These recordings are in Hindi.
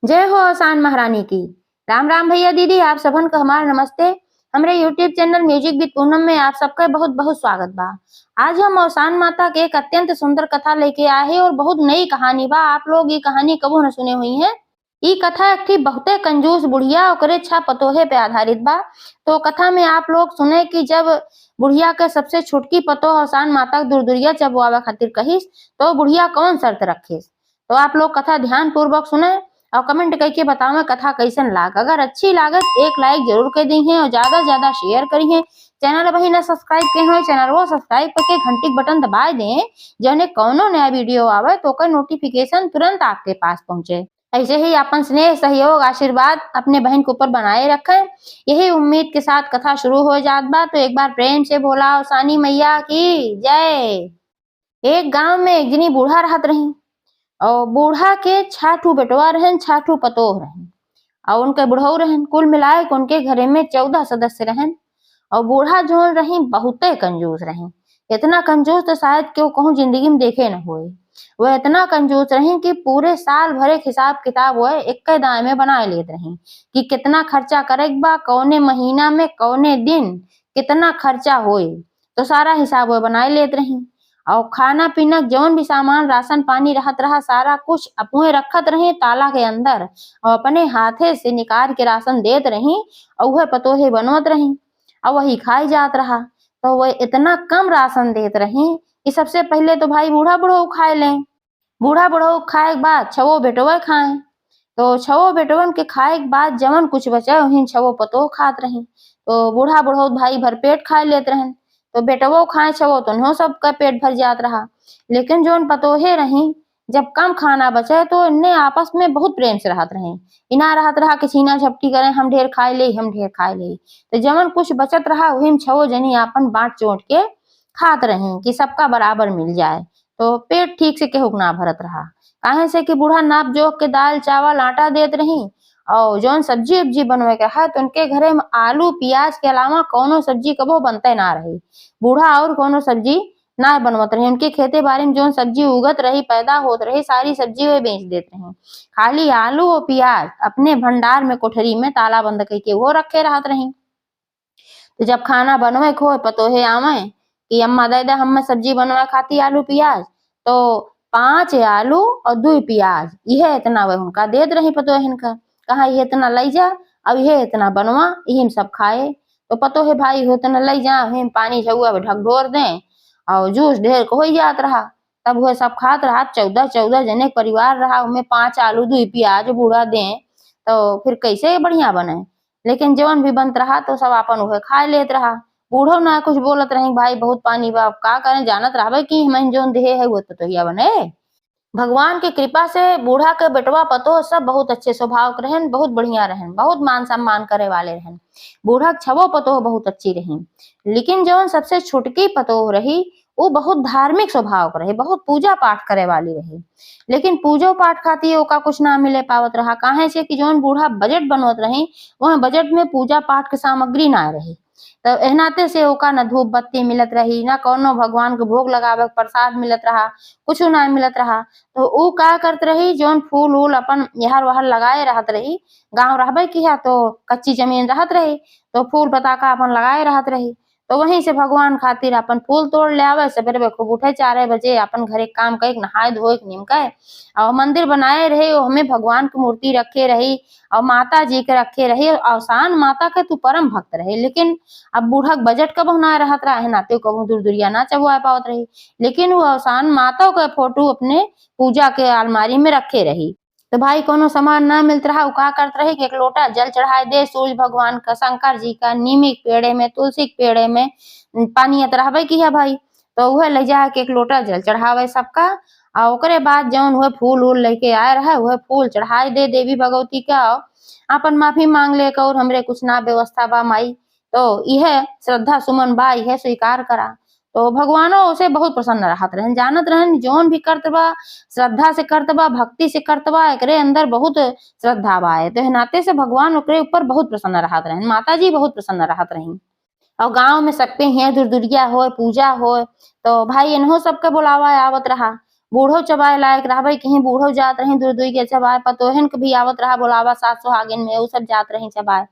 जय हो आसान महारानी की। राम राम भैया दीदी, आप सबन को हमारा नमस्ते। हमरे YouTube channel music with Poonam में आप सबका बहुत बहुत स्वागत बा। आज हम औसान माता के एक अत्यंत सुंदर कथा लेके आए हैं और बहुत नई कहानी बा। आप लोग ये कहानी कबो न सुने हुई है। ये कथा एक थी बहुते कंजूस बुढ़िया और इच्छा पतोहे पे आधारित बा। तो कथा में आप लोग सुने कि जब बुढ़िया के सबसे छोटकी पतोह औसान माता के दुरदुरिया चबवावे खातिर कहिस तो बुढ़िया कौन शर्त रखिस। तो आप लोग कथा ध्यान पूर्वक सुने और कमेंट करके बताओ कथा कैसन लाग। अगर अच्छी लागत एक लाइक जरूर कर दी है और ज्यादा से ज्यादा शेयर करी है। चैनल अभी न सब्सक्राइब किए हो चैनल वो सब्सक्राइब करके घंटी बटन दबा दें, जने कौनो नया वीडियो आवे तो का नोटिफिकेशन तुरंत आपके पास पहुंचे। ऐसे ही अपन स्नेह सहयोग आशीर्वाद अपने बहन के ऊपर बनाए रखें, यही उम्मीद के साथ कथा शुरू हो जात बा। तो एक बार प्रेम से बोला औसानी मैया की जय। एक गांव में एक जनी बूढ़ा रहत रही और बूढ़ा के 6 बेटवा रहन, 6 पतोह रहन और उनके बुढ़ऊ रहन। कुल मिलाए के उनके घरे में 14 सदस्य रहन और बूढ़ा जो रही बहुते कंजूस रही। इतना कंजूस तो शायद क्यों कहूँ जिंदगी में देखे न हुए। वह इतना कंजूस रही कि पूरे साल भर एक हिसाब किताब वह एक दाएं में बना लेते रही कि कितना खर्चा करे बा, कौने महीना में कौने दिन कितना खर्चा होए, तो सारा हिसाब वह बनाए लेते रही। और खाना पीना जौन भी सामान राशन पानी रहत रहा सारा कुछ अपने रखत रही ताला के अंदर और अपने हाथे से निकाल के राशन देत रही और वह पतोहे बनवत रही और वही खाई जात रहा। तो वह इतना कम राशन देत रही कि सबसे पहले तो भाई बूढ़ा बुढ़ऊ खाए लें। बूढ़ा बुढ़ऊ खाए के बाद 6 बेटवे खाए। तो 6 बेटवन के खाए के बाद जवन कुछ बचा वही 6 पतोह खात रही। तो बूढ़ा बुढ़ऊ भाई भरपेट खाए लेते रहन। तो बेटवो खाए 6 तो उन्हों सबका पेट भर जात रहा। लेकिन जोन पतोहे रही जब कम खाना बचे तो इन्हें आपस में बहुत प्रेम से रहत रहे। इना रहत रहा कि छीना झपटी करें, हम ढेर खाए ले हम ढेर खाए ले। तो जवन कुछ बचत रहा वही 6 जनी आपन बांट चोट के खात रहे कि सबका बराबर मिल जाए। तो पेट ठीक से केहू ना भरत रहा, काहे से कि बूढ़ा नाप जोक के दाल चावल आटा देत रही और जौन सब्जी उब्जी बनवे के है तो उनके घरे में आलू प्याज के अलावा कौनो सब्जी कबो बनते ना रही। बूढ़ा और कोनो सब्जी ना बनवत रहे। उनके खेते बाड़ी में जौन सब्जी उगत रही पैदा होत रही सारी सब्जी वे बेच देते रहे। खाली आलू और प्याज अपने भंडार में कोठरी में ताला बंद करके वो रखे रहत रही। तो जब खाना बनवे को पतोहे आवे कि अम्मा दे दे हम सब्जी बनवा खाती आलू प्याज, तो 5 आलू और 2 प्याज यह इतना वह उनका देत रही पतोहन का। कहा ये इतना लई जा अब यह इतना बनवा यही सब खाए। तो पतोहे भाई हो इतना लई जा हम पानी झुआ ढक ढोर दें और जूस ढेर को हो जात रहा। तब वह सब खात रहा। 14 जने परिवार रहा उनमें 5 आलू 2 प्याज बूढ़ा दें तो फिर कैसे बढ़िया बने। लेकिन जवन भी बनत रहा तो सब अपन वह खा लेत रहा। बूढ़ो ना कुछ बोलत रही भाई बहुत पानी बा का करें, जानत रहा कि हम जोन देहे है वो तो हिया बने। भगवान की कृपा से बूढ़ा के बेटवा पतोह सब बहुत अच्छे स्वभाव के रहन, बहुत बढ़िया रहन, बहुत मान सम्मान करे वाले रहन। बूढ़ा 6 पतोह बहुत अच्छी रही। लेकिन जौन सबसे छोटकी पतोह रही वो बहुत धार्मिक स्वभाव के रहे, बहुत पूजा पाठ करे वाली रही। लेकिन पूजो पाठ खातिर ओका कुछ ना मिले पावत रहा, काहे से कि जौन बूढ़ा बजट बनवत रही वह बजट में पूजा पाठ के सामग्री ना रही। तो एहनाते से ओका न धूप बत्ती मिलत रही, ना कौनो भगवान के भोग लगावे प्रसाद मिलत रहा, कुछ ना मिलत रहा। तो ऊ का करत रही जौन फूल उल अपन यहर वहर लगाए रहत रही। गांव रहबे की है तो कच्ची जमीन रहत रही तो फूल पताका अपन लगाए रहत रही। तो वहीं से भगवान खातिर अपन फूल तोड़ ले आवे। सवेरे खूब उठे 4 बजे अपन घरे काम कई नहाए धोए निम के और मंदिर बनाए रहे और हमें भगवान की मूर्ति रखे रही और माता जी के रखे रही। औसान माता के तू परम भक्त रहे। लेकिन अब बूढ़ा बजट कबो ना रहत रहा है नाते कबो दूर दूरिया ना चबुआ पावत रही। लेकिन वो औसान माता का फोटो अपने पूजा के अलमारी में रखे रही। तो भाई कोनो सामान ना मिलत रहा का करत रहे कि 1 लोटा जल चढ़ाए दे सूर्य भगवान का, शंकर जी का, नीमी के पेड़े में, तुलसी के पेड़े में पानी रहबे की है भाई। तो वह ले जा के 1 लोटा जल चढ़ावे सबका और ओकरे बाद जौन वह फूल उल लेके आए रहा वह फूल चढ़ाए दे देवी भगवती का। अपन माफी मांग ले और हमरे कुछ ना व्यवस्था बा माई, तो यह श्रद्धा सुमन बा यह स्वीकार करा। तो भगवानो उसे बहुत प्रसन्न रहत रहन, जानत रहन जौन भी करत बा श्रद्धा से करत बा भक्ति से करत बा एकरे अंदर बहुत श्रद्धा बा। तो नाते से भगवान ओकरे ऊपर बहुत प्रसन्न रहत रहन, माता जी बहुत प्रसन्न रहत रही। और गांव में सबके यहाँ दूर दूरिया हो पूजा हो तो भाई इन्हों सबके बुलावा आवत रहा। बूढ़ो चबाए लायक रहबै कहीं बूढ़ो जात रही दूर दूर के चबाए पतोहन के भी आवत रहा बोलावा सात सुहागिन में उ सब जात रही चबाए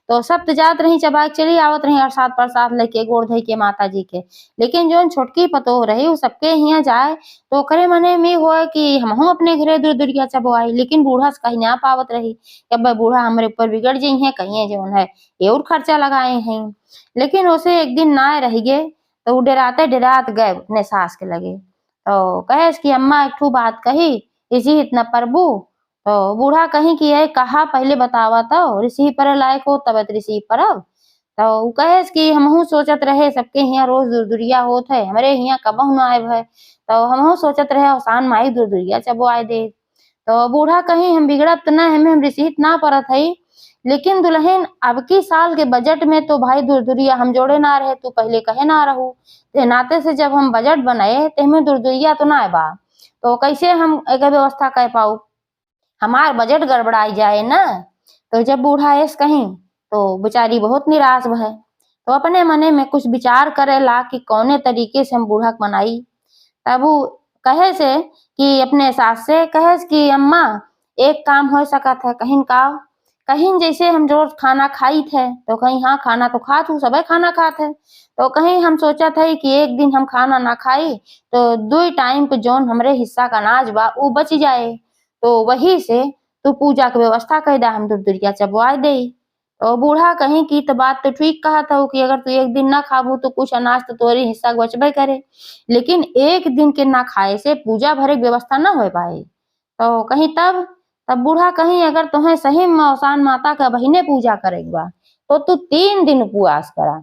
तो सब तो जात रही चबाए चली आवत रही प्रसाद प्रसाद लेके गोड़ धई के माता जी के। लेकिन जोन छोटकी पतोह रही उ सबके हियाँ जाए तो ओकरे मने में होए कि हमहू अपने घरे दूर दूरिया चबवाई, लेकिन बूढ़ा से कहीं ना पावत रही कि अब बूढ़ा हमरे ऊपर बिगड़ जाइ है कहीं जोन है ये और खर्चा लगाए हैं। लेकिन उसे एक दिन ना रह गए तो उ डराते डरात गए अपने सास के लगे तो कहे कि अम्मा एक ठू बात कही इसी इतना प्रभु तो बूढ़ा कहीं कि ये कहा पहले बतावा तो ऋषि पर लायक हो तब ऋषि परब तो उ कहे कि हमहू सोचत रहे सबके यहाँ रोज दूरदुरिया होत है हमरे यहाँ कबहू ना आए है तो हमहू सोचत रहे औसान माई दूरदुरिया चबो आए दे तो बूढ़ा कहीं हम बिगड़त तो ना हमें हम ऋषि ना परत है लेकिन दुल्हन अब की साल के बजट में तो भाई दूरदुरिया हम जोड़े ना रहे तू पहले कहे ना रहू ते नाते से जब हम बजट बनाए ते हमें दूरदुरिया तो ना बा तो कैसे हम एक व्यवस्था कर पाऊ हमार बजट गड़बड़ाई जाए ना। तो जब बूढ़ा ऐस कहीं तो बेचारी बहुत निराश है तो अपने मने में कुछ विचार करे ला कि कौने तरीके से हम बूढ़ा के मनाई। तब वो कहे से कि अपने सास से कहे कि अम्मा एक काम हो सकत है कहीं का कहीं जैसे हम रोज खाना खाई थे तो कहीं हाँ खाना तो खात हूँ सबे खाना खात है तो कहीं हम सोचा था कि एक दिन हम खाना ना खाई तो 2 टाइम पे जोन हमरे हिस्सा का अनाज बा वो बच जाए तो वही से तू पूजा की व्यवस्था कर दा हम दूरदुरिया चबवा दे। तो बूढ़ा कहीं की तो बात तो ठीक कहा था कि अगर तू एक दिन ना खाबू तो कुछ अनाज तो तोरे हिस्सा बचबे करे लेकिन एक दिन के ना खाए से पूजा भरे की व्यवस्था ना हो पाए तो कहीं तब तब बूढ़ा कहीं अगर तुम्हें सही मौसान माता का बहिने पूजा करेगा बा तो तू 3 दिन उपवास करा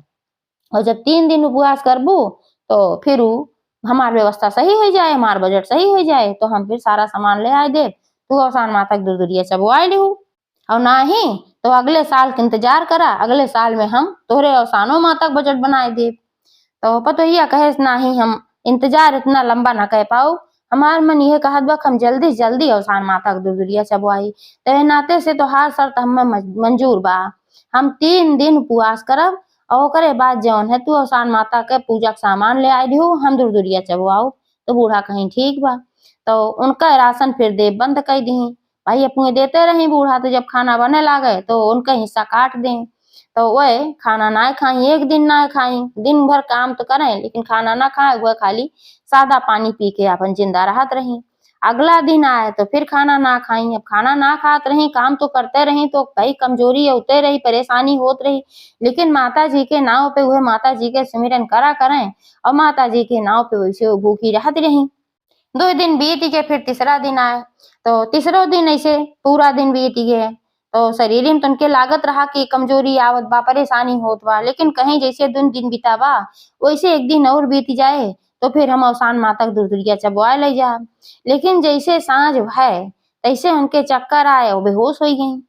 और जब 3 दिन उपवास करबू तो फिर हमार व्यवस्था सही हो जाए हमार बजट सही हो जाए तो हम फिर सारा सामान ले आए दे तू औसान माता की दूरदुरिया चबवाए लिहू और ना ही तो अगले साल के इंतजार करा अगले साल में हम तोहरे औसानो माता का बजट बनाए दे। तो पतोहिया कहे नाही हम इंतजार इतना लंबा ना कह पाऊ हमार मन यह कहत बा हम जल्दी से जल्दी औसान माता के दूरदुरिया चबवाई ते नाते से तो हार शर्त हमें मंजूर बा हम 3 दिन उपवास करब और ओकरे बाद जौन है तू औसान माता के पूजा के सामान ले आए दिहू हम दूरदुरिया चबवाऊ। तो बूढ़ा कहीं ठीक बा तो उनका राशन फिर दे बंद कर दी भाई अपने देते रही बूढ़ा तो जब खाना बने लागे तो उनका हिस्सा काट दें तो वह खाना ना खाई एक दिन ना खाई दिन भर काम तो करें लेकिन खाना ना खाए वह खाली सादा पानी पी के अपन जिंदा रहत रही। अगला दिन आए तो फिर खाना ना खाई अब खाना ना खात रही काम तो करते रही तो कई कमजोरी होते रही परेशानी होत रही लेकिन माता जी के नाव पे वह माता जी के सुमिरन करा करें और माता जी के नाव पे वैसे वो भूखी रहती रही। 2 दिन बीत गए फिर तीसरा दिन आए तो तीसरो दिन ऐसे पूरा दिन बीत गए तो शरीर में तो उनके लागत रहा कि कमजोरी आवत बा परेशानी होत बा लेकिन कहीं जैसे 2 दिन बीता बा वैसे एक दिन और बीत जाए तो फिर हम औसान माता के दूरदुरिया चबवाए ले जा। लेकिन जैसे सांझ भय तैसे उनके चक्कर आए और बेहोश हो गई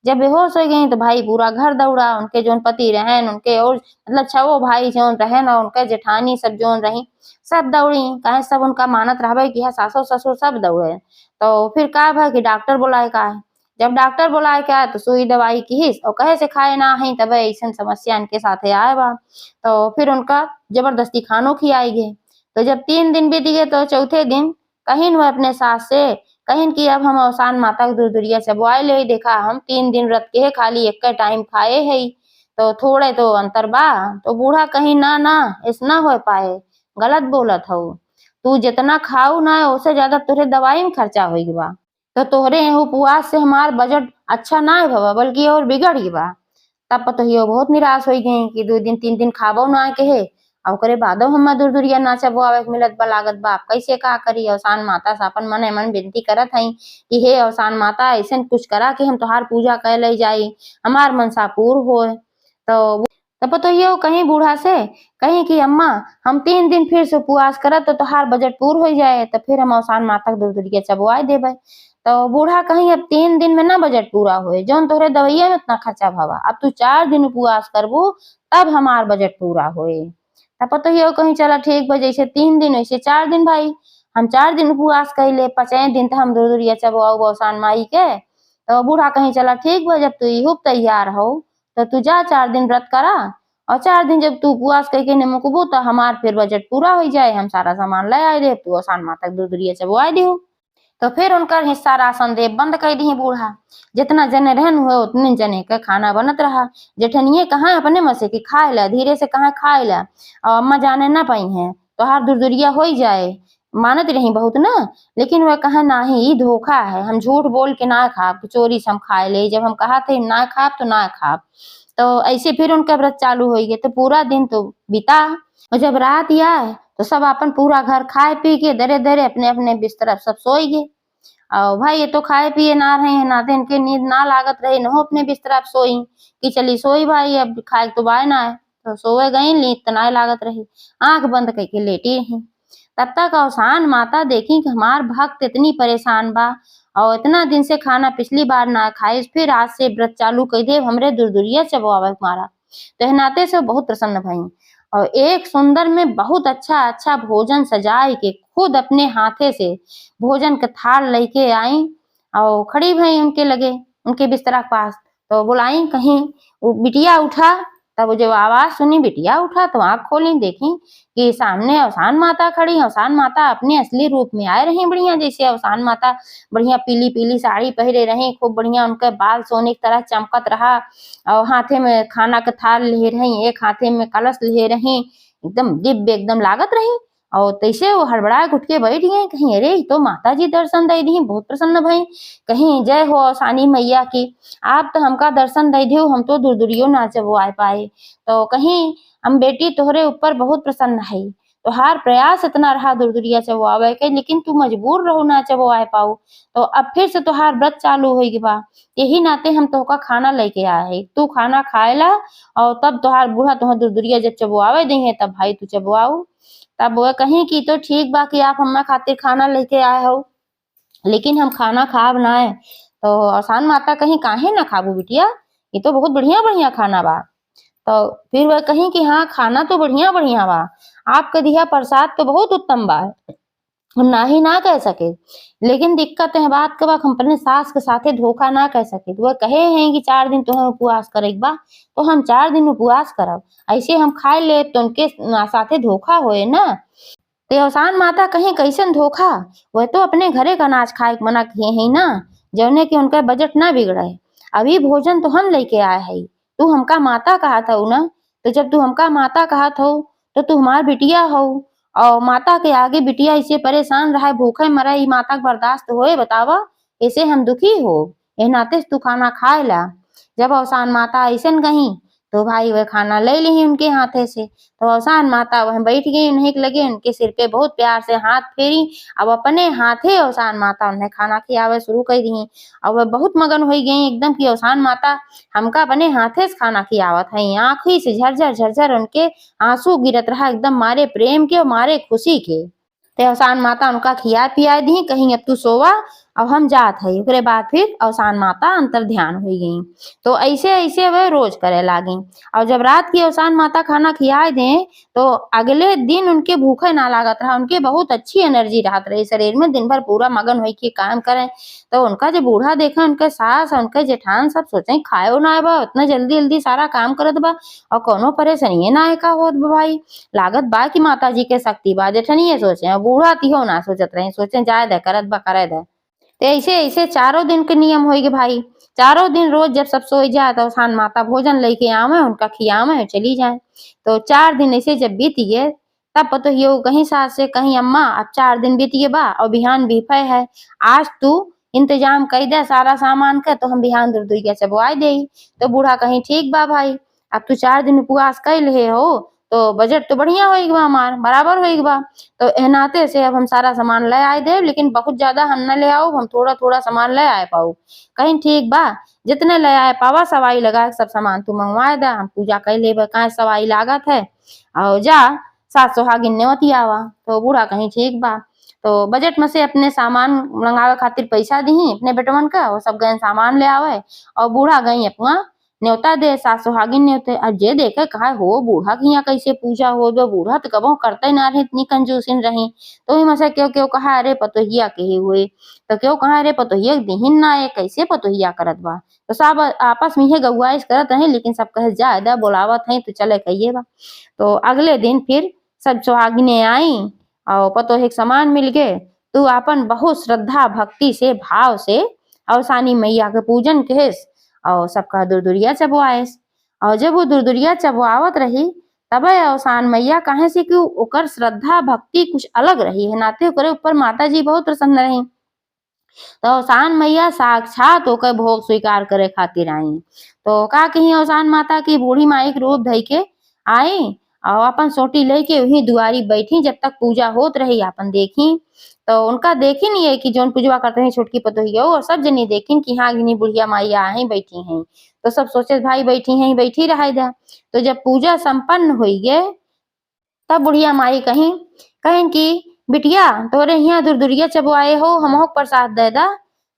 जब बेहोश हो गई तो भाई पूरा घर दौड़ा उनके जोन पति रहन उनके और मतलब छवो भाई जोन रहन और उनके जेठानी सब जोन रही सब दौड़ी कहे सब उनका मानत रहे कि सासो ससुर सब दौड़े तो फिर का भा कि डॉक्टर बुलाए का है जब डॉक्टर बुलाए के आए तो सुई दवाई की और कहे से खाए ना है तब ऐसा समस्या इनके साथ आए बा तो फिर उनका जबरदस्ती खानों खियाई गए। तो जब 3 दिन बीत गए तो चौथे दिन कहीं वह अपने सास से कहीं कि अब हम औसान माता के दूरदुरिया चबवाए ले देखा हम 3 दिन व्रत के खाली एक टाइम खाए है तो थोड़े तो अंतर बा तो बूढ़ा कहीं ना ना ऐसा हो पाए गलत बोलत हो तू जितना खाऊ ना उससे ज्यादा तुरे दवाई में खर्चा हो बा तो तोहरे उपवास से हमार बजट अच्छा ना भवा बल्कि और बिगड़ गई बा। तब तो ये बहुत निराश हो गई कि 2 दिन 3 दिन खाबो ना के है और करे बादो हम दूरदुरिया ना चबवावे के मिलत बा लागत बा कैसे का करी औसान माता से अपन मने मन विनती करत हई कि हे औसान माता ऐसा कुछ करा कि हम तोहार पूजा कर ले जाई हमार मनसा पूर्ण होए। तो तब तो ये कहीं बूढ़ा से कहीं कि अम्मा हम 3 दिन फिर से उपवास करत तो तोहार बजट पूर्ण हो जाए तो फिर हम औसान माता के दूरदुरिया चबवाए देबे। तो बूढ़ा कहीं अब 3 दिन में ना बजट पूरा होए जौन तोहरे दवाइया में इतना खर्चा भवा अब तू 4 दिन उपवास करबू तब हमार बजट पूरा होए। तब तो ये कहीं चला ठीक बा जैसे 3 दिन वैसे 4 दिन भाई हम 4 दिन उपवास कैले 5 दिन तो हम दूरदुरिया चबवाऊ औसान माई के। तो बूढ़ा कहीं चला ठीक बा जब तू खूब तैयार हो तो तू जा 4 दिन व्रत करा और 4 दिन जब तू उपवास कइके नेमुकबो त हमार फिर बजट पूरा हो जाए, हम सारा सामान ले आए देव, तू आसान माता के दूधरिया चबवाए दिहो। तो फिर उनकर हिस्सा राशन देव बंद कर दी बूढ़ा। जितना जने रहन हुए उतने जने का खाना बनत रहा। जेठनिए कहाँ अपने मसे की खाए ला, धीरे से कहाँ खाए ला, और अम्मा जाने ना पाई है तो हार दूरदुरिया हो जाए। मानत रही बहुत ना, लेकिन वह कहा नाही ई धोखा है, हम झूठ बोल के ना खाब, चोरी से हम खाए ले, जब हम कहा थे ना खाब तो ना खाब। तो ऐसे फिर उनका व्रत चालू हो गया। तो पूरा दिन तो बीता, और जब रात आए तो सब अपन पूरा घर खाए पी के दरे दरे अपने अपने बिस्तर सब सोए गए। और भाई ये तो खाए पिए ना रहे हैं, ना तो इनके नींद ना लागत रहे, न हो अपने बिस्तर आप सोई कि चली सोई भाई, अब खाए तो बाय ना है, तो सोए गई, नींद तो ना लागत रही, आंख बंद करके लेटी रही। तब तक अवसान माता देखी कि हमार भक्त इतनी परेशान बा और इतना दिन से खाना पिछली बार ना खाए, फिर आज से व्रत चालू कर दे, हमरे दूरदुरिया चबवावे मारा। तो नाते से बहुत प्रसन्न भई और एक सुंदर में बहुत अच्छा अच्छा भोजन सजाए के खुद अपने हाथे से भोजन का थाल लेके आई और खड़ी भई उनके लगे, उनके बिस्तरा के पास। तो बुलाई कहीं बिटिया उठा, तब जब आवाज सुनी बिटिया उठा तो आंख खोली, देखी कि सामने अवसान माता खड़ी। अवसान माता अपने असली रूप में आए रही बढ़िया, जैसे अवसान माता बढ़िया पीली पीली साड़ी पहरे रहे, खूब बढ़िया उनके बाल सोने की तरह चमकत रहा और हाथे में खाना का थाल ले रही, एक हाथे में कलश ले रही, एकदम दिव्य एकदम लागत रही। और तैसे वो हड़बड़ाए उठ के बैठ गए, कहीं अरे तो माता जी दर्शन दे दी, बहुत प्रसन्न भई, कहीं जय हो अवसानी मैया की, आप तो हमका दर्शन दे दियो, हम तो दूरदुरियो ना चबवाए पाए। तो कहीं हम बेटी तोहरे ऊपर बहुत प्रसन्न है, तोहार प्रयास इतना रहा दूरदुरिया चबवावे के, लेकिन तू मजबूर रहो ना चबवाए पाऊ। तो अब फिर से तोहार व्रत चालू होगी बा, यही नाते हम तोहका खाना लेके आए है, तू खाना खाएला और तब तोहार बूढ़ा तोहर दूरदुरिया जब चबवावे देंगे तब भाई तू चबवाऊ। तब वो कहीं की तो ठीक बा कि आप हमारे खातिर खाना लेके आए हो, लेकिन हम खाना खाब ना है। तो अवसान माता कहीं काहे ना खाबू बिटिया, ये तो बहुत बढ़िया बढ़िया खाना बा। तो फिर वह कहीं कि हाँ खाना तो बढ़िया बढ़िया बा, आपका दिया प्रसाद तो बहुत उत्तम बा, हम ना ही ना कह सके, लेकिन दिक्कत है बात के बा हम अपने सास के साथे धोखा ना कह सके। तो वह कहे हैं कि 4 दिन तुम्हें उपवास करे बा, तो हम 4 दिन उपवास करब, ऐसे हम खाए ले तो उनके साथे धोखा होए ना। ते अवसान माता कहीं कैसन धोखा, वह तो अपने घरे का अनाज खाए के मना किए हैं ना, जौने कि उनका बजट ना बिगड़े। अभी भोजन तो हम लेके आए हैं, तू हमका माता कहा था ना, तो जब तू हमका माता कहा था तो तू हमार बिटिया हो, और माता के आगे बिटिया इसे परेशान रहा भूखे मरा, ई माता के बर्दाश्त होए बतावा, ऐसे हम दुखी हो, ए नाते तू खाना खाए ला। जब अवसान माता ऐसन कहीं तो भाई वह खाना ले ली उनके हाथे से। तो अवसान माता वह बैठ गई, उन्हें लगे उनके सिर पे बहुत प्यार से हाथ फेरी, अब अपने हाथे अवसान माता उन्हें खाना खियावे शुरू कर दी। और वह बहुत मगन हो गई एकदम कि अवसान माता हमका अपने हाथे से खाना खियावत है, आंखी से झरझर झरझर उनके आंसू गिरत रहा एकदम मारे प्रेम के और मारे खुशी के। ते अवसान माता उनका खिया पिया दी, कहीं अब तू सोवा अब हम जात है। ओकरे बाद फिर अवसान माता अंतर ध्यान हो गई। तो ऐसे ऐसे वह रोज करे लागी। और जब रात की अवसान माता खाना खियाए दें तो अगले दिन उनके भूखे ना लागत रहा, उनके बहुत अच्छी एनर्जी रहत रही शरीर में, दिन भर पूरा मगन हो के काम करें। तो उनका जो बूढ़ा देखा, उनके सास उनके जेठान सब सोचे खाए ना बा, उतना जल्दी जल्दी सारा काम करत बा और कोनो परेशानी ना है का होत बा भाई, लागत बा कि माता जी के शक्ति बा। जेठनिए सोचे, बूढ़ा तिहो ना सोचत रहे, सोचे जाए दे करत बा करे दे। तो ऐसे ऐसे 4 दिन के नियम हो गए भाई। 4 दिन रोज जब सब सोई जाए तो अवसान माता भोजन लेके आवे, उनका खियावे चली जाए। तो 4 दिन ऐसे जब बीत गए तब पतो यो कहीं सास से कहीं अम्मा अब 4 दिन बीत गए बा और बिहान बीफे है, आज तू इंतजाम कर दे सारा सामान का, तो हम बिहान दूर चबवाए दे। तो बूढ़ा कहीं ठीक बा भाई, अब तू 4 दिन उपवास कर ले हो तो बजट तो बढ़िया होएगी बा, हमार बराबर होएगी बा। तो ए नाते से अब हम सारा सामान ले आए दे, लेकिन बहुत ज्यादा हम न ले आओ, हम थोड़ा थोड़ा सामान ले आए पाऊ। कहीं ठीक बा, जितने ले आए पावा सवाई लगा सब सामान तू मंगवाए दा, हम पूजा कर ले का सवाई लागत है, और जा 7 सुहागिन नेवती आवा। तो बूढ़ा कहीं ठीक बा, तो बजट में से अपने सामान मंगावे खातिर पैसा दी अपने बेटवन का, वो सब गए सामान ले आवे और बूढ़ा गई अपना न्योता दे सास सुहागिन न्योते। अब जे देखे कहा हो बूढ़ा की यहाँ कैसे पूजा हो, जो बूढ़ा तो कबो करते ना रहे, इतनी कंजूसिन रही। तो ही मसे क्यों क्यों कहा अरे पतोहिया के ही हुए, तो क्यों कहा अरे पतोहिया दिहिन ना ये कैसे पतोहिया करत बा। तो सब आपस में ये गवाइश करत रहे, लेकिन सब कहे ज्यादा बोलावत है तो चले कहिए बा। तो अगले दिन फिर सब सुहागिने आई और पतोहे के सामान मिल गए। तू अपन बहुत श्रद्धा भक्ति से भाव से अवसानी मैया के पूजन केस और सबका दुरदुरिया चबवाएस। और जब वो दुरदुरिया चबवावत रही तब अवसान मैया कहे से कि ओकर श्रद्धा भक्ति कुछ अलग रही है, नाते ओकरे ऊपर माता जी बहुत प्रसन्न रही। तो अवसान मैया साक्षात होकर भोग स्वीकार करे खातिर आई। तो का कही अवसान माता की बूढ़ी माई के रूप धई के आई और अपन सोटी लेके वही दुआरी बैठी, जब तक पूजा होत रही अपन देखी। तो उनका देखी नहीं है कि जोन पूजवा करते हैं छोटकी पतोहिया, और सब जनी देखी कि हाँ गिनी बुढ़िया माइया आई बैठी हैं। तो सब सोचे भाई बैठी हैं बैठी रहा जा। तो जब पूजा संपन्न हुई गए तब बुढ़िया माई कहीं कहीं कि बिटिया तोरे यहाँ दुरदुरिया चबवाए हो, हमहो प्रसाद दे दा।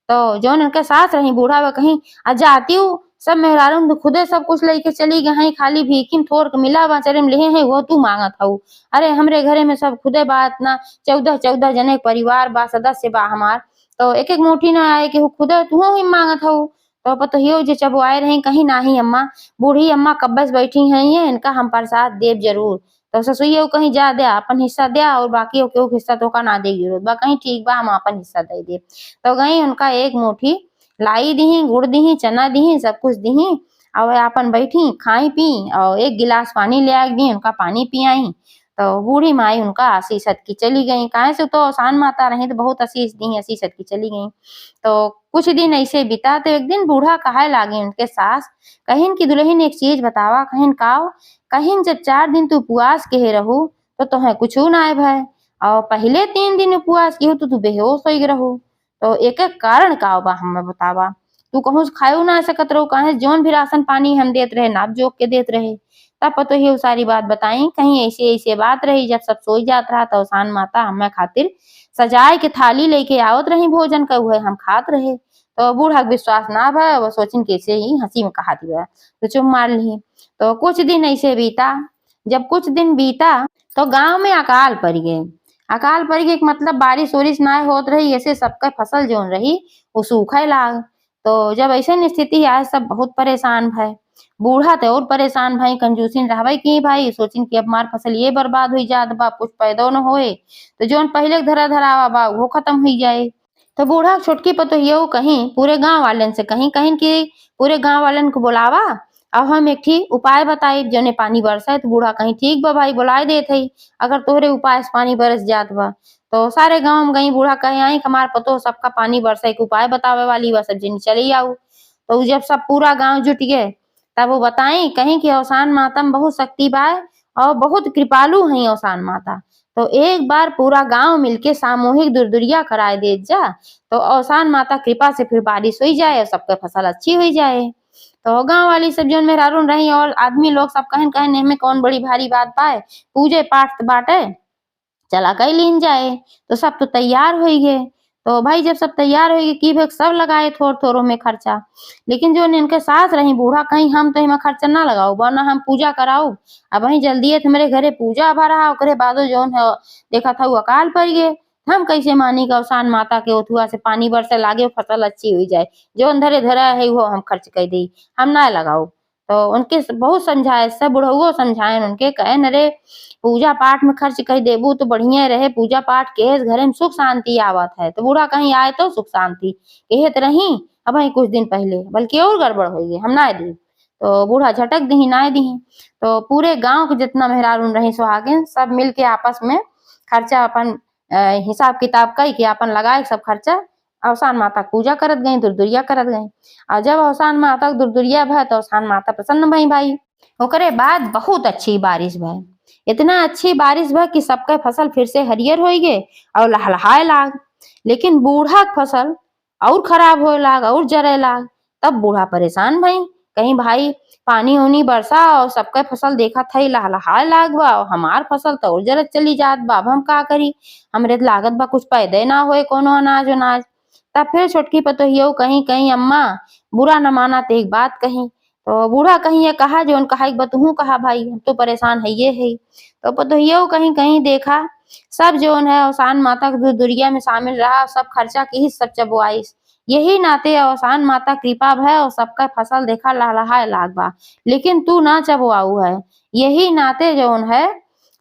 तो जौन उनके साथ रही बूढ़ा व कहीं जाती हूँ सब मेहरारू तो खुदे सब कुछ लेके चली गई हैं, खाली भीखिन थोर के मिला बाचरे में ले हैं वो तू मांगत हऊ। अरे हमरे घरे में सब खुदे बात ना 14 जने परिवार बा, सदस्य बा हमार, तो एक एक मुठी ना आए कि खुदे तू ही मांगत हऊ। तो पतोहियो जे चबवाए रही कहीं नाही अम्मा, बूढ़ी अम्मा कब्बस बैठी हैं ये इनका हम प्रसाद देव जरूर। तो ससुइया कहीं जा दे अपन हिस्सा दे और बाकी ओके हिस्सा तो का ना दे जरूरत बा, कहीं ठीक बा हम अपन हिस्सा दे दे। तो गई उनका एक मुठी लाई दी, गुड़ दी, चना दी, सब कुछ दी और अपन बैठी खाई पी और एक गिलास पानी ले आई दी, उनका पानी पियाई। तो बूढ़ी माई उनका आशीषत की चली गई, कहे से तो अवसान माता रही तो बहुत आशीष दी, आशीषत की चली गई। तो कुछ दिन ऐसे बीता तो एक दिन बूढ़ा कहे लागे उनके सास, कहिन की दुल्हन एक चीज बतावा, कहिन काव, कहिन जब 4 दिन तू उपवास के रहू तो तुहे कुछ ना भय, और पहले 3 दिन उपवास की हो तो तू बेहोश हो रहू। तो एक एक कारण का बा हमें बतावा, तू कहूँ खाऊ ना सकत रहो, कहे जौन भी राशन पानी हम देत रहे नाप जोक के देत रहे। तब पतो ही सारी बात बताई, कहीं ऐसे ऐसे बात रही। जब सब सोई जात रहा तो अवसान माता हमें खातिर सजाए के थाली लेके आवत रही भोजन का, हुए हम खात रहे। तो बूढ़ा विश्वास ना भय, वो सोचिन कैसे ही हंसी में कहा दिया तो चुप मार ली। तो कुछ दिन ऐसे बीता। जब कुछ दिन बीता तो गांव में अकाल पड़ गए। अकाल पड़ गए मतलब बारिश उरिश ना होत रही, ऐसे सबका फसल जोन रही वो सूखे लाग। तो जब ऐसे स्थिति आए सब बहुत परेशान भय। बूढ़ा तो और परेशान भाई, कंजूसिन रहवाई की भाई, सोचिन कि अब मार फसल ये बर्बाद हुई जात बा, कुछ पैदा न होए तो जोन पहले धरा धरावा बा वो खत्म हुई जाए। तो बूढ़ा छोटकी पतोहिया कहीं पूरे गांव वालन से कहीं कहीं कि पूरे गांव वालन को बुलावा अब हम एक ठीक उपाय बताई जने पानी बरसाए। तो बूढ़ा कहीं ठीक बा भाई बुलाए देत है, अगर तोहरे उपाय से पानी बरस जात बा। तो सारे गांव में गई, बूढ़ा कहे आई हमार पतो सबका पानी बरसाए के उपाय बतावे वाली बा, सब जन चली आओ। तो जब सब पूरा गांव जुट गए तब वो बताई कहीं कि अवसान माता में बहुत शक्ति बा और बहुत कृपालु है अवसान माता। तो एक बार पूरा गांव मिलके सामूहिक दुरदुरिया कराए दे जा तो अवसान माता कृपा से फिर बारिश हो जाए और सबका फसल अच्छी हो जाए। तो गांव वाली सब जोन मेहरारून रही और आदमी लोग सब कहन कहन में कौन बड़ी भारी बात पाए, पूजे पाठ बाटे चला कई लीन जाए। तो सब तो तैयार हो गए। तो भाई जब सब तैयार हो गए की भाई सब लगाए थोड़ थोड़ों में खर्चा, लेकिन जो इनके साथ रही बूढ़ा कहीं हम तो इमा खर्चा ना लगाओ वरना हम पूजा कराओ। अब वही जल्दी है तुम्हारे घरे पूजा भरा ओकरे बादो जोन है देखा था वो अकाल पड़ गए। हम कैसे मानी का अवसान माता के ओथुआ से पानी बरसे लागे फसल अच्छी हुई जाए, जो अंधरे धरा है वो हम खर्च कर दी, हम ना लगाओ। तो उनके बहुत समझाए, सब बुढ़ऊ समझाए उनके कहे अरे पूजा पाठ में खर्च कर देबू तो बढ़िया रहे, पूजा पाठ के घरे में सुख शांति आवत है। तो बूढ़ा कहीं आए तो सुख शांति कहत रही अब वही कुछ दिन पहले बल्कि और गड़बड़ हो गई हम ना दी। तो बूढ़ा झटक दी ना दी। तो पूरे गांव के जितना मेहरारून रही सुहागिन सब मिल के आपस में खर्चा अपन हिसाब किताब कई के अपन लगाए सब खर्चा अवसान माता पूजा करत गई, दुरदुरिया करत गई। और जब अवसान माता दुरदुरिया भय तो अवसान माता प्रसन्न भई भाई। ओकरे बाद बहुत अच्छी बारिश भय, इतना अच्छी बारिश भय कि सबके फसल फिर से हरियर हो गए और लहलहाए लाग। लेकिन बूढ़ा फसल और खराब हो लाग और जरे लाग। तब बूढ़ा परेशान भई, कहीं भाई पानी उनी बरसा और सबके फसल देखा था लहलहाए लाग बा और हमार फसल तो और जरत चली जात बा, अब हम का करी, हमरे लागत बा कुछ पैदा ना होए कोनो अनाज उनाज। तब फिर छोटकी पतोहिया कहीं कहीं अम्मा बुरा न माना तो एक बात कही। तो बूढ़ा कहीं ये कहा जो कहा एक बतहू कहा भाई हम तो परेशान है ये है। तो पतोहियो कहीं कहीं देखा सब जोन है अवसान माता के दुरिया में शामिल रहा सब खर्चा की ही सब चबुआइस। यही नाते अवसान माता कृपा भय और सबका फसल देखा लहलहाए लागबा। लेकिन तू ना चबुआऊ है। यही नाते जोन है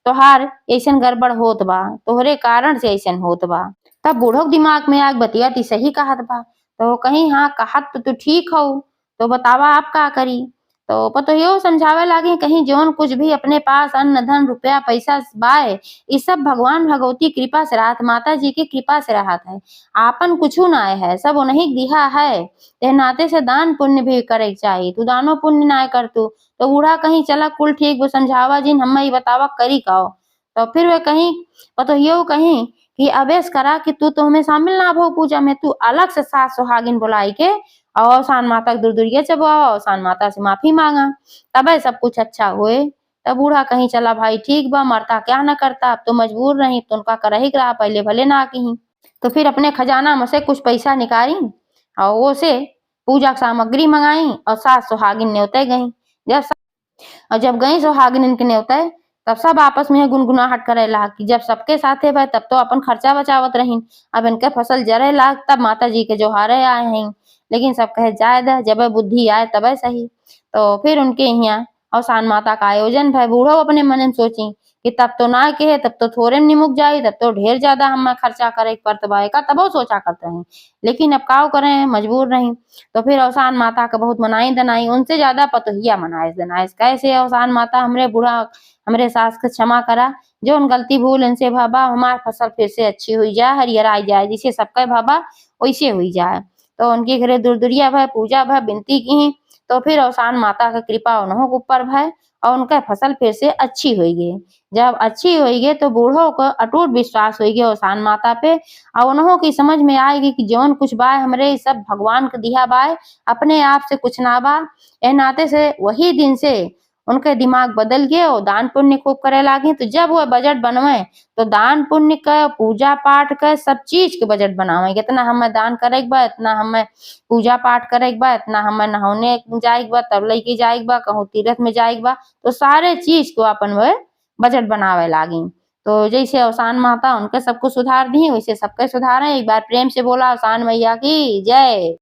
तोहार ऐसन गड़बड़ होत बा। तोहरे कारण से ऐसन होत बा। तब बूढ़ो के दिमाग में आग बतिया ती सही कहत बा। तो कहीं हाँ कहत तो तू ठीक हो। तो बतावा आप का करी। तो पतोहियो समझावे लागी कहीं जौन कुछ भी अपने पास अन्न धन रुपया पैसा बाए इ सब भगवान भगवती कृपा से राहत माता जी की कृपा से राहत है। आपन कुछ नाय है सब उन्हीं के दिहा है। ते नाते से दान पुण्य भी करे के चाहिए। तू दानो पुण्य नाय कर तू। तो बूढ़ा कहीं चला कुल ठीक वो समझावा जिन हमें ही बतावा करी काओ। तो फिर वे कहीं पतोहियो कहीं कि अबेस करा कि तू तो हमें शामिल ना भो पूजा में तू अलग से सास सुहागिन बुलाई के और अवसान माता के दुर्दुरिया चबुआवा अवसान माता से माफी मांगा तबे सब कुछ अच्छा हुए। तब बूढ़ा कहीं चला भाई ठीक बा मरता क्या न करता अब तो मजबूर नहीं तो उनका कर ही रहा पहले भले ना कहीं। तो फिर अपने खजाना में से कुछ पैसा निकाली और वो से पूजा की सामग्री मंगाई और सास सुहागिन न्योते गई। जब गई सुहागिन के न्योते तब सब आपस में गुनगुनाहट करे लाग कि जब सबके साथे भाई तब तो अपन खर्चा बचावत रही। अब इनके फसल जरे लाग तब माता जी के जोहारे आए हैं। लेकिन सब कहे जाए द जब बुद्धि आए तबे सही। तो फिर उनके यहाँ अवसान माता का आयोजन भाई बूढ़ो अपने मन में सोची कि तब तो ना के तब तो थोड़े में निमुक जाई तब तो ढेर ज्यादा हम खर्चा करे पड़त बा का तबो सोचा करते हैं। लेकिन अब काव करें मजबूर नहीं। तो फिर अवसान माता का बहुत मनाई दनाई उनसे ज्यादा पतोहिया मनाइस दनाइस कैसे अवसान माता हमरे बूढ़ा हमरे सास के क्षमा करा जो उन गलती भूल इनसे भाबा हमार फसल फिर से अच्छी हुई जाए हरियर जाए जिसे सबका भाबा वैसे हुई जाए। तो उनके घरे दुर्दुरिया भय पूजा भय विनती की। तो फिर अवसान माता का कृपा उन्हों के ऊपर भय और उनका फसल फिर से अच्छी हुई गई। जब अच्छी हुई गई तो बूढ़ों को अटूट विश्वास हुई गई अवसान माता पे और उन्हों की समझ में आएगी कि जौन कुछ बाय हमरे सब भगवान के दिया बाय अपने आप से कुछ ना बा। ए नाते से वही दिन से उनके दिमाग बदल गए और दान पुण्य खूब करे लागे। तो जब वो बजट बनवे तो दान पुण्य का पूजा पाठ का सब चीज के बजट बनावे इतना हमें दान करे बा इतना हमें पूजा पाठ करे बा इतना हमें नहाने जाए बा तब लेके जाए बा कहूँ तीर्थ में जाए बा। तो सारे चीज को अपन वह बजट बनावे लागी। तो जैसे अवसान माता उनके सबको सुधार दी वैसे सबके सुधारे। एक बार प्रेम से बोला अवसान मैया की जय।